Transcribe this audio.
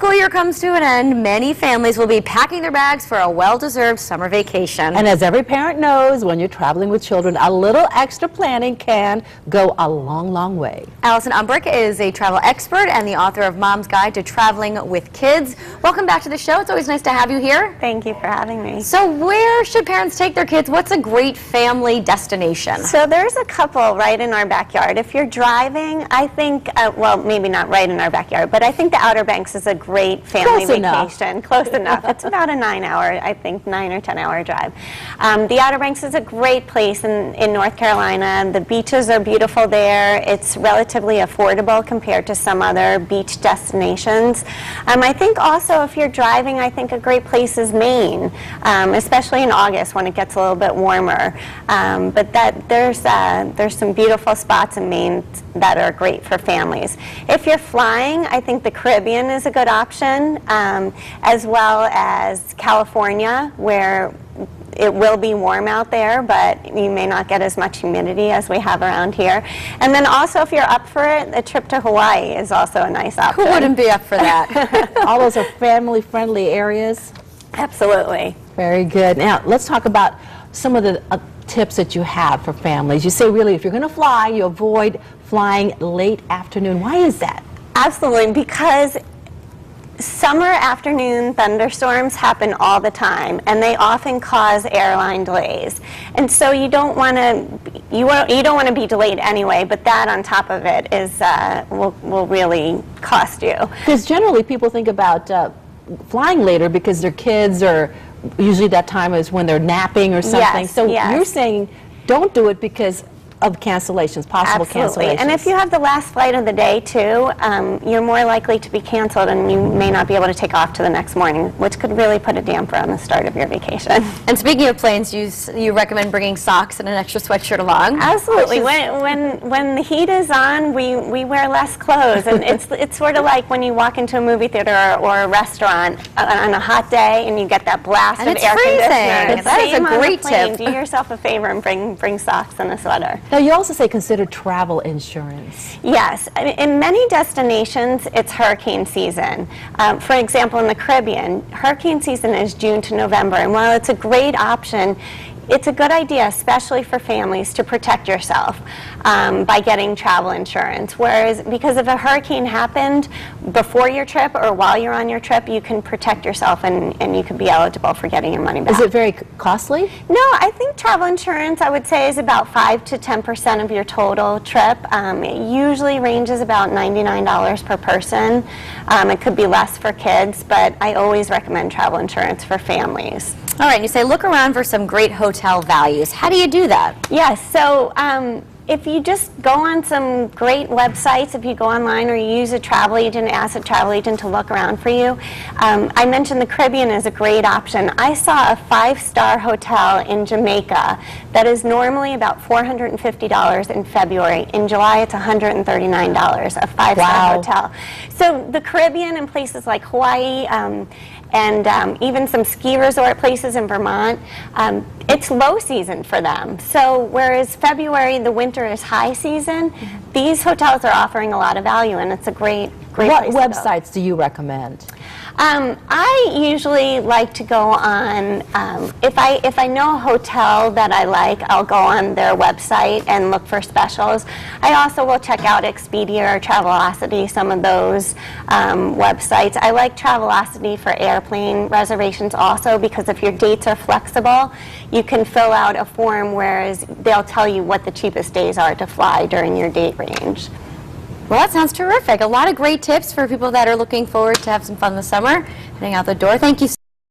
school year comes to an end, many families will be packing their bags for a well-deserved summer vacation. And as every parent knows, when you're traveling with children, a little extra planning can go a long, long way. Allison Umbricht is a travel expert and the author of Mom's Guide to Traveling with Kids. Welcome back to the show. It's always nice to have you here. Thank you for having me. So where should parents take their kids? What's a great family destination? So there's a couple right in our backyard. If you're driving, I think, well, maybe not right in our backyard, but I think the Outer Banks is a great family vacation. Close enough. It's about a 9-hour, I think, 9 or 10-hour drive. The Outer Banks is a great place in North Carolina. The beaches are beautiful there. It's relatively affordable compared to some other beach destinations. I think also if you're driving, I think a great place is Maine, especially in August when it gets a little bit warmer. But there's some beautiful spots in Maine that are great for families. If you're flying, I think the Caribbean is a good option, as well as California, where it will be warm out there, but you may not get as much humidity as we have around here. And then also, if you're up for it, a trip to Hawaii is also a nice option. Who wouldn't be up for that? All those are family-friendly areas. Absolutely. Very good. Now, let's talk about some of the tips that you have for families. You say, really, if you're going to fly, you avoid flying late afternoon. Why is that? Absolutely, because summer afternoon thunderstorms happen all the time, and they often cause airline delays. And so you don't want to be delayed anyway. But that on top of it is will really cost you. Because generally people think about flying later because their kids are usually that time is when they're napping or something. Yes, so yes. You're saying don't do it because of cancellations, possible Absolutely. cancellations. And if you have the last flight of the day too, you're more likely to be canceled, and you may not be able to take off to the next morning, which could really put a damper on the start of your vacation. And speaking of planes, you recommend bringing socks and an extra sweatshirt along? Absolutely. When the heat is on, we wear less clothes, and it's sort of like when you walk into a movie theater or a restaurant on a hot day and you get that blast of air conditioner. That is a great tip. Do yourself a favor and bring socks and a sweater. Now, you also say consider travel insurance. Yes. In many destinations, it's hurricane season. For example, in the Caribbean, hurricane season is June to November. And while it's a great option, it's a good idea, especially for families, to protect yourself by getting travel insurance. Whereas, because if a hurricane happened before your trip or while you're on your trip, you can protect yourself and you could be eligible for getting your money back. Is it very costly? No, I think travel insurance, I would say, is about 5 to 10% of your total trip. It usually ranges about $99 per person. It could be less for kids, but I always recommend travel insurance for families. All right, you say look around for some great hotel values. How do you do that? Yes, so if you just go on some great websites, if you go online or you use a travel agent, ask a travel agent to look around for you. I mentioned the Caribbean is a great option. I saw a 5-star hotel in Jamaica that is normally about $450 in February. In July, it's $139, a 5-star hotel. So the Caribbean and places like Hawaii, and even some ski resort places in Vermont, it's low season for them. So whereas February, the winter is high season, these hotels are offering a lot of value, and it's a great place to go. What websites do you recommend? I usually like to go on, if I know a hotel that I like, I'll go on their website and look for specials. I also will check out Expedia or Travelocity, some of those websites. I like Travelocity for airplane reservations also, because if your dates are flexible, you can fill out a form, whereas they'll tell you what the cheapest days are to fly during your date range. Well, that sounds terrific. A lot of great tips for people that are looking forward to have some fun this summer, heading out the door. Thank you.